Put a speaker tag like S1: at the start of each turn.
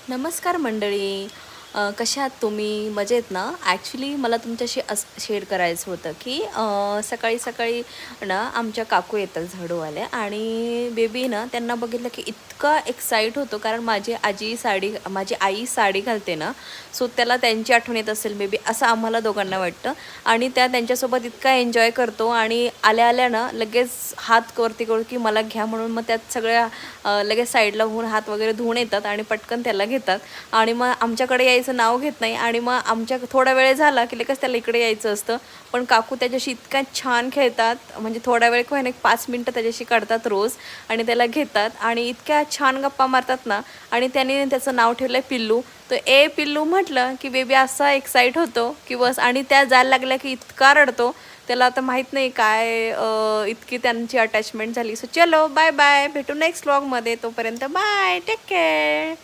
S1: नमस्कार मंडळी. कशा आहात तुम्ही? मजेत ना? ॲक्च्युली मला तुमच्याशी शेअर करायचं होतं की सकाळी सकाळी ना आमच्या काकू येतात झाडूवाल्या आणि बेबी ना त्यांना बघितलं की इतका एक्साईट होतो, कारण माझी आई साडी घालते ना, सो त्याला त्यांची आठवण येत असेल मे बी, असं आम्हाला दोघांना वाटतं. आणि त्या त्यांच्यासोबत इतका एन्जॉय करतो आणि आल्या आल्या ना लगेच हात वरती करू की मला घ्या म्हणून, मग त्यात सगळ्या लगेच साईडला होऊन हात वगैरे धुवून येतात आणि पटकन त्याला घेतात. आणि मग आमच्याकडे यायचं नाव घेत नाही आणि मग आमच्या थोडा वेळ झाला की लगेच त्याला इकडे यायचं असतं. पण काकू त्याच्याशी इतका छान खेळतात, म्हणजे थोडा वेळ काय नाही, 5 मिनटं त्याच्याशी काढतात रोज आणि त्याला घेतात आणि इतक्या छान गप्पा मारतात ना. आणि त्याने त्याचं नाव ठेवलं आहे पिल्लू. तर ए पिल्लू म्हटलं की बेबी असा एक्साईट होतो की बस, आणि त्या जायला लागल्या की इतका रडतो. त्याला आता माहीत नाही काय इतकी त्यांची अटॅचमेंट झाली. सो चलो बाय बाय, भेटू नेक्स्ट व्लॉगमध्ये. तोपर्यंत बाय, टेक केअर.